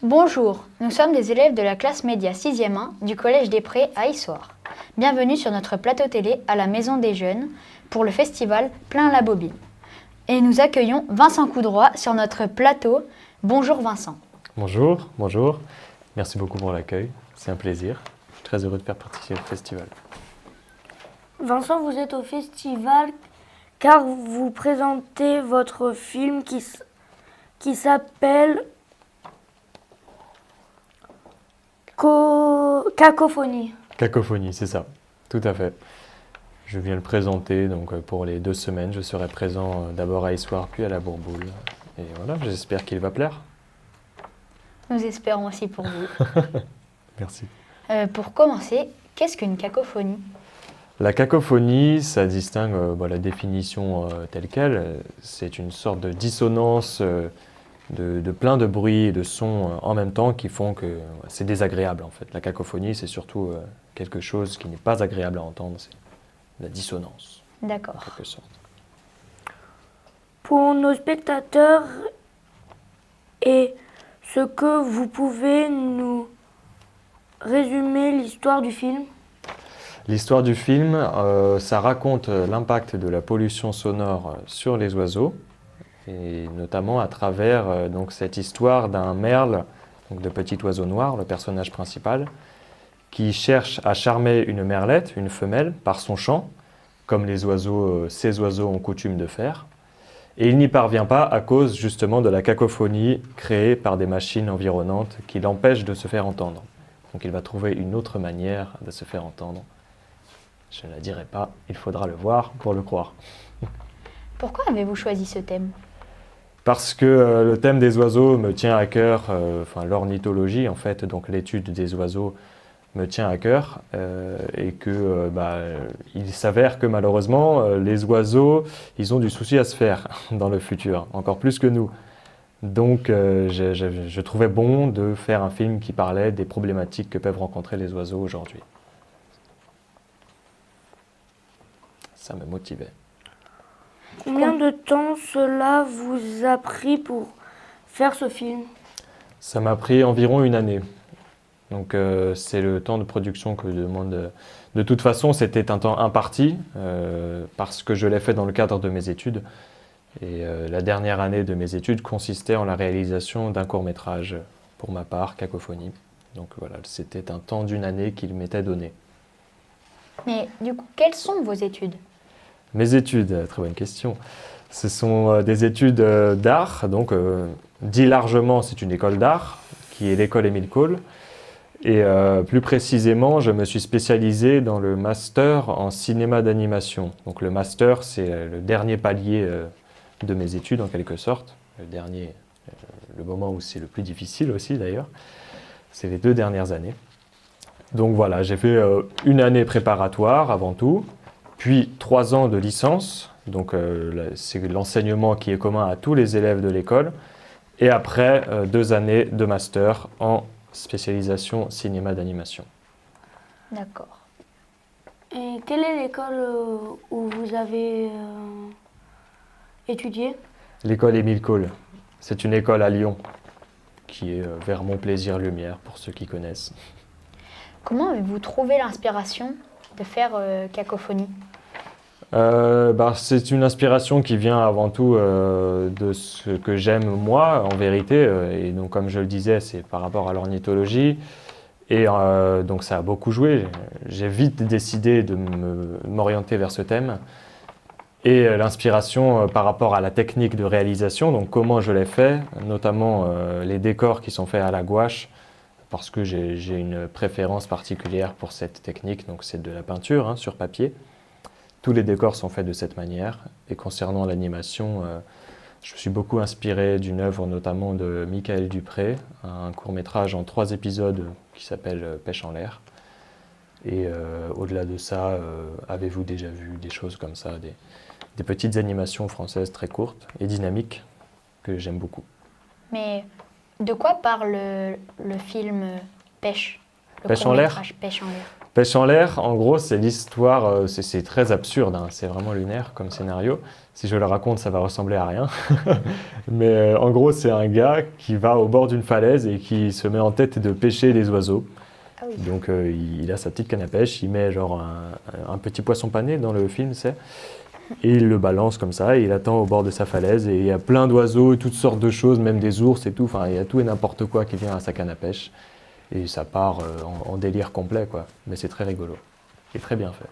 Bonjour, nous sommes des élèves de la classe média 6e 1 du Collège des Prés à Issoire. Bienvenue sur notre plateau télé à la Maison des Jeunes pour le festival Plein la Bobine. Et nous accueillons Vincent Coudroy sur notre plateau. Bonjour Vincent. Bonjour, bonjour. Merci beaucoup pour l'accueil, c'est un plaisir. Je suis très heureux de faire partie du festival. Vincent, vous êtes au festival car vous présentez votre film qui s'appelle Cacophonie. Cacophonie, c'est ça, tout à fait. Je viens le présenter donc pour les 2 semaines. Je serai présent d'abord à Issoire puis à la Bourboule. Et voilà, j'espère qu'il va plaire. Nous espérons aussi pour vous. Merci. Pour commencer, qu'est-ce qu'une cacophonie ? La cacophonie, ça distingue la définition telle qu'elle. C'est une sorte de dissonance de plein de bruits et de sons en même temps qui font que c'est désagréable en fait. La cacophonie, c'est surtout quelque chose qui n'est pas agréable à entendre, c'est la dissonance en D'accord. quelque sorte. Pour nos spectateurs, est-ce que vous pouvez nous résumer l'histoire du film ? L'histoire du film, ça raconte l'impact de la pollution sonore sur les oiseaux, et notamment à travers donc cette histoire d'un merle, donc de petit oiseau noir, le personnage principal, qui cherche à charmer une merlette, une femelle, par son chant, comme ces oiseaux ont coutume de faire. Et il n'y parvient pas à cause justement de la cacophonie créée par des machines environnantes qui l'empêchent de se faire entendre. Donc il va trouver une autre manière de se faire entendre. Je ne la dirai pas, il faudra le voir pour le croire. Pourquoi avez-vous choisi ce thème ? Parce que le thème des oiseaux me tient à cœur, l'ornithologie en fait, donc l'étude des oiseaux me tient à cœur, et que il s'avère que malheureusement les oiseaux, ils ont du souci à se faire dans le futur, encore plus que nous. Donc je trouvais bon de faire un film qui parlait des problématiques que peuvent rencontrer les oiseaux aujourd'hui. Ça me motivait. Combien de temps cela vous a pris pour faire ce film ? Ça m'a pris environ 1 année. Donc c'est le temps de production que demande. De toute façon, c'était un temps imparti parce que je l'ai fait dans le cadre de mes études. Et la dernière année de mes études consistait en la réalisation d'un court-métrage pour ma part, Cacophonie. Donc voilà, c'était un temps d'1 année qu'il m'était donné. Mais du coup, quelles sont vos études ? Mes études, très bonne question. Ce sont des études d'art, donc dit largement, c'est une école d'art, qui est l'école Émile Cole. Et plus précisément, je me suis spécialisé dans le master en cinéma d'animation. Donc le master, c'est le dernier palier de mes études en quelque sorte. Le moment où c'est le plus difficile aussi d'ailleurs. C'est les 2 dernières années. Donc voilà, j'ai fait 1 année préparatoire avant tout, puis 3 ans de licence. Donc c'est l'enseignement qui est commun à tous les élèves de l'école. Et après 2 années de master en spécialisation cinéma d'animation. D'accord. Et quelle est l'école où vous avez étudié ? L'école Émile Cole, c'est une école à Lyon qui est vers Montplaisir-Lumière pour ceux qui connaissent. Comment avez-vous trouvé l'inspiration de faire Cacophonie ? C'est une inspiration qui vient avant tout de ce que j'aime moi, en vérité. Et donc, comme je le disais, c'est par rapport à l'ornithologie. Et donc, ça a beaucoup joué. J'ai vite décidé de m'orienter vers ce thème. Et l'inspiration par rapport à la technique de réalisation, donc comment je l'ai fait, notamment les décors qui sont faits à la gouache, parce que j'ai une préférence particulière pour cette technique, donc c'est de la peinture sur papier. Tous les décors sont faits de cette manière. Et concernant l'animation, je me suis beaucoup inspiré d'une œuvre notamment de Michael Dupré, un court-métrage en 3 épisodes qui s'appelle Pêche en l'air. Et au-delà de ça, avez-vous déjà vu des choses comme ça, des petites animations françaises très courtes et dynamiques que j'aime beaucoup. Mais de quoi parle le film Pêche ? Pêche en l'air ? Pêche en l'air. Pêche en l'air, en gros, c'est l'histoire, c'est très absurde, hein, c'est vraiment lunaire comme scénario. Si je le raconte, ça va ressembler à rien. Mais en gros, c'est un gars qui va au bord d'une falaise et qui se met en tête de pêcher des oiseaux. Ah oui. Donc il a sa petite canne à pêche, il met genre un petit poisson pané dans le film, c'est, et il le balance comme ça, et il attend au bord de sa falaise, et il y a plein d'oiseaux, toutes sortes de choses, même des ours et tout, enfin il y a tout et n'importe quoi qui vient à sa canne à pêche. Et ça part en délire complet, quoi. Mais c'est très rigolo. Et très bien fait.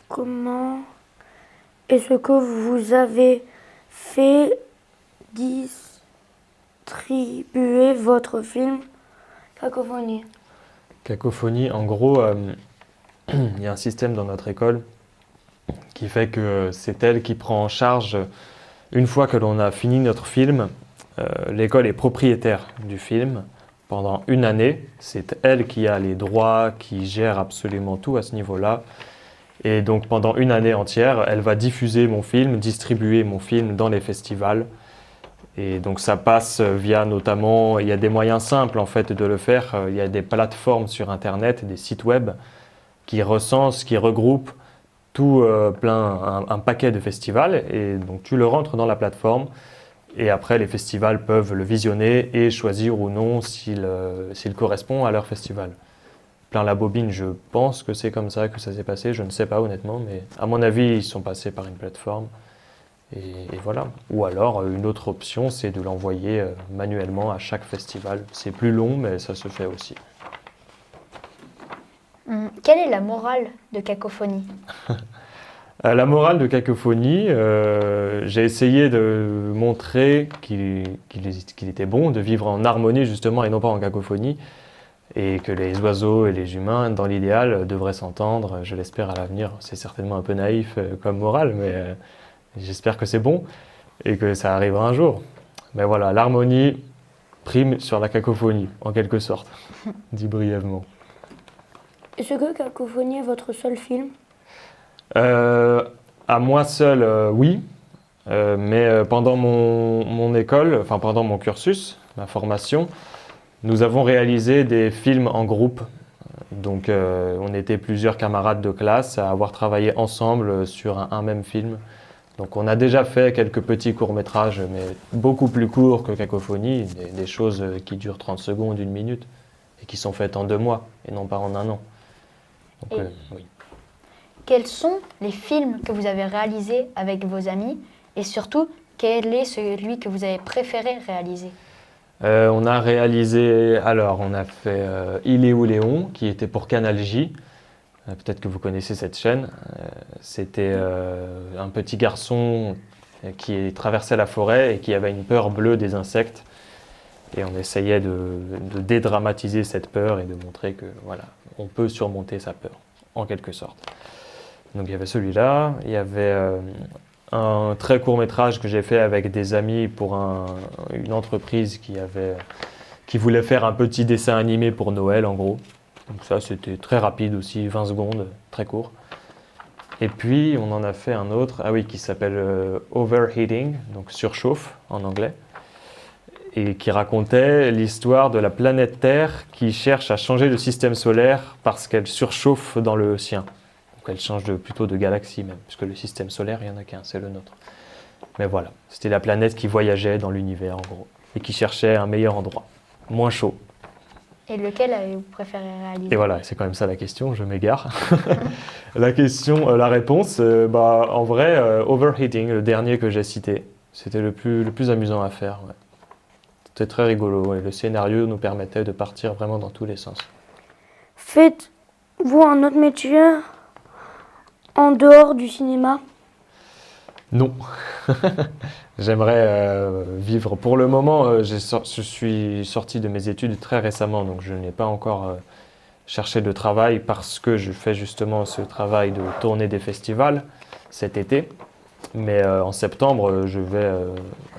Comment est-ce que vous avez fait distribuer votre film Cacophonie? Cacophonie, en gros, il y a un système dans notre école qui fait que c'est elle qui prend en charge, une fois que l'on a fini notre film, l'école est propriétaire du film pendant une année. C'est elle qui a les droits, qui gère absolument tout à ce niveau-là. Et donc pendant une année entière, elle va diffuser mon film, distribuer mon film dans les festivals. Et donc ça passe via notamment, il y a des moyens simples en fait de le faire. Il y a des plateformes sur Internet, des sites web qui recensent, qui regroupent tout un paquet de festivals. Et donc tu le rentres dans la plateforme. Et après, les festivals peuvent le visionner et choisir ou non s'il correspond à leur festival. Plein la bobine, je pense que c'est comme ça que ça s'est passé. Je ne sais pas honnêtement, mais à mon avis, ils sont passés par une plateforme. Et voilà. Ou alors, une autre option, c'est de l'envoyer manuellement à chaque festival. C'est plus long, mais ça se fait aussi. Quelle est la morale de Cacophonie? La morale de Cacophonie, j'ai essayé de montrer qu'il était bon de vivre en harmonie justement et non pas en cacophonie, et que les oiseaux et les humains, dans l'idéal, devraient s'entendre. Je l'espère à l'avenir. C'est certainement un peu naïf comme morale, mais j'espère que c'est bon et que ça arrivera un jour. Mais voilà, l'harmonie prime sur la cacophonie, en quelque sorte, dit brièvement. Est-ce que Cacophonie est votre seul film? À moi seul, oui, mais pendant mon école, enfin pendant mon cursus, ma formation, nous avons réalisé des films en groupe. Donc on était plusieurs camarades de classe à avoir travaillé ensemble sur un même film. Donc on a déjà fait quelques petits courts-métrages, mais beaucoup plus courts que Cacophonie, des choses qui durent 30 secondes, une minute, et qui sont faites en 2 mois, et non pas en 1 an. Donc, oui. Quels sont les films que vous avez réalisés avec vos amis et surtout, quel est celui que vous avez préféré réaliser? On a réalisé, alors on a fait Il est où Léon, qui était pour Canal J. Peut-être que vous connaissez cette chaîne. C'était un petit garçon qui traversait la forêt et qui avait une peur bleue des insectes. Et on essayait de dédramatiser cette peur et de montrer que voilà, on peut surmonter sa peur, en quelque sorte. Donc il y avait celui-là, il y avait un très court métrage que j'ai fait avec des amis pour une entreprise qui voulait faire un petit dessin animé pour Noël en gros. Donc ça c'était très rapide aussi, 20 secondes, très court. Et puis on en a fait un autre, qui s'appelle Overheating, donc surchauffe en anglais, et qui racontait l'histoire de la planète Terre qui cherche à changer le système solaire parce qu'elle surchauffe dans le sien. Donc elle change plutôt de galaxie même, puisque le système solaire, il n'y en a qu'un, c'est le nôtre. Mais voilà, c'était la planète qui voyageait dans l'univers en gros, et qui cherchait un meilleur endroit, moins chaud. Et lequel avez-vous préféré réaliser? Et voilà, c'est quand même ça la question, je m'égare. La réponse, en vrai, Overheating, le dernier que j'ai cité, c'était le plus amusant à faire. Ouais. C'était très rigolo, et le scénario nous permettait de partir vraiment dans tous les sens. Faites-vous un autre métier en dehors du cinéma? Non. J'aimerais vivre. Pour le moment, je suis sorti de mes études très récemment, donc je n'ai pas encore cherché de travail parce que je fais justement ce travail de tournée des festivals cet été. Mais en septembre, je vais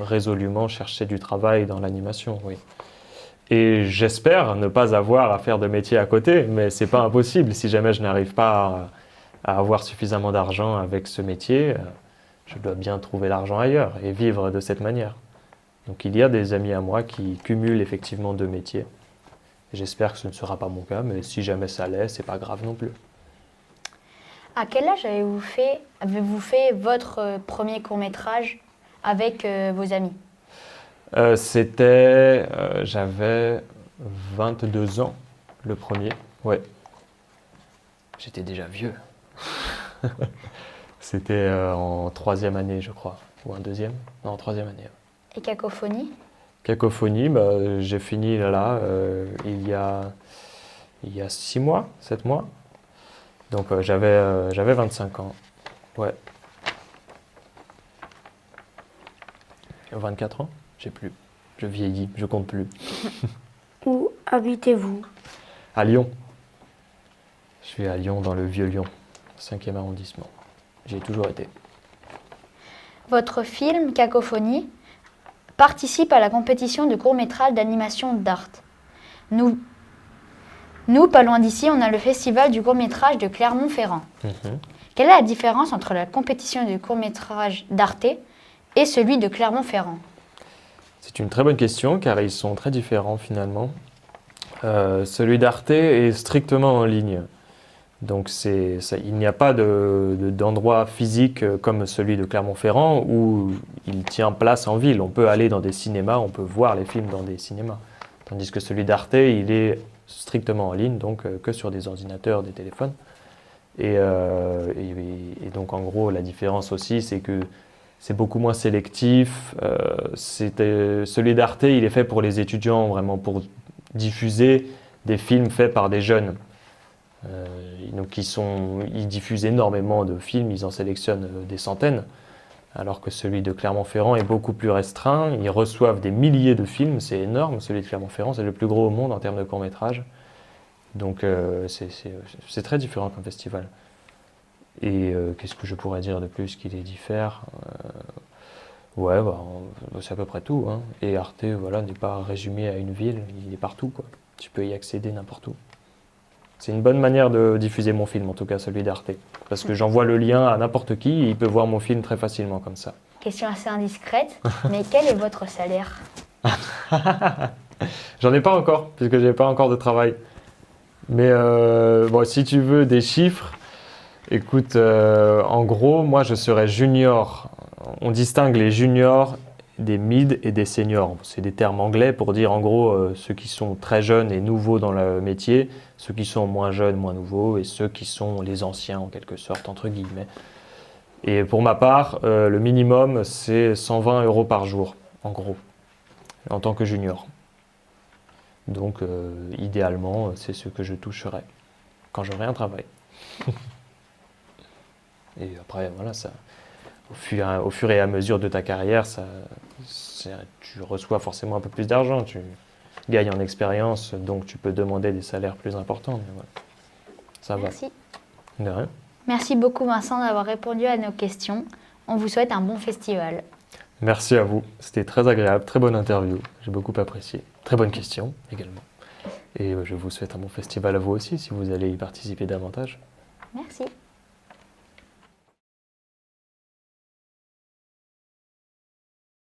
résolument chercher du travail dans l'animation, oui. Et j'espère ne pas avoir à faire de métier à côté, mais c'est pas impossible. Si jamais je n'arrive pas à avoir suffisamment d'argent avec ce métier, je dois bien trouver l'argent ailleurs et vivre de cette manière. Donc il y a des amis à moi qui cumulent effectivement 2 métiers. J'espère que ce ne sera pas mon cas, mais si jamais ça l'est, c'est pas grave non plus. À quel âge avez-vous fait votre premier court-métrage avec vos amis? J'avais 22 ans, le premier, ouais. J'étais déjà vieux. C'était en troisième année, je crois, ou en deuxième? Non, en troisième année. Ouais. Et Cacophonie? Cacophonie, j'ai fini là, il y a 6 mois, 7 mois. Donc j'avais 25 ans. Ouais. 24 ans? Je sais plus. Je vieillis, je compte plus. Où habitez-vous? À Lyon. Je suis à Lyon, dans le vieux Lyon, 5e arrondissement. J'y ai toujours été. Votre film Cacophonie participe à la compétition de court-métrage d'animation d'Art. Nous, pas loin d'ici, on a le festival du court-métrage de Clermont-Ferrand. Quelle est la différence entre la compétition de court-métrage d'Arte et celui de Clermont-Ferrand? C'est une très bonne question, car ils sont très différents finalement. Celui d'Arte est strictement en ligne. Donc il n'y a pas d'endroit physique comme celui de Clermont-Ferrand où il tient place en ville. On peut aller dans des cinémas, on peut voir les films dans des cinémas. Tandis que celui d'Arte, il est strictement en ligne, donc que sur des ordinateurs, des téléphones. Et donc en gros, la différence aussi, c'est que c'est beaucoup moins sélectif. Celui d'Arte, il est fait pour les étudiants, vraiment pour diffuser des films faits par des jeunes. Donc ils diffusent énormément de films, ils en sélectionnent des centaines, alors que celui de Clermont-Ferrand est beaucoup plus restreint. Ils reçoivent des milliers de films, c'est énorme. Celui de Clermont-Ferrand, c'est le plus gros au monde en termes de court-métrage. Donc c'est très différent comme festival. Et qu'est-ce que je pourrais dire de plus qui les diffère? Ouais, c'est à peu près tout. Hein. Et Arte, voilà, n'est pas résumé à une ville, il est partout, quoi. Tu peux y accéder n'importe où. C'est une bonne manière de diffuser mon film, en tout cas celui d'Arte. Parce que j'envoie le lien à n'importe qui et il peut voir mon film très facilement comme ça. Question assez indiscrète, mais quel est votre salaire? J'en ai pas encore, puisque j'ai pas encore de travail. Mais bon, si tu veux des chiffres, écoute, en gros, moi je serais junior. On distingue les juniors des mid et des seniors. C'est des termes anglais pour dire en gros ceux qui sont très jeunes et nouveaux dans le métier, ceux qui sont moins jeunes, moins nouveaux, et ceux qui sont les anciens en quelque sorte, entre guillemets. Et pour ma part, le minimum c'est 120 € par jour, en gros, en tant que junior. Donc idéalement, c'est ce que je toucherai quand j'aurai un travail. Et après, voilà, ça, au fur et à mesure de ta carrière, tu reçois forcément un peu plus d'argent, tu gagnes en expérience, donc tu peux demander des salaires plus importants. Mais voilà, ça Merci. Va. De rien. Merci beaucoup Vincent d'avoir répondu à nos questions. On vous souhaite un bon festival. Merci à vous, c'était très agréable, très bonne interview, j'ai beaucoup apprécié. Très bonne question également. Et je vous souhaite un bon festival à vous aussi si vous allez y participer davantage. Merci.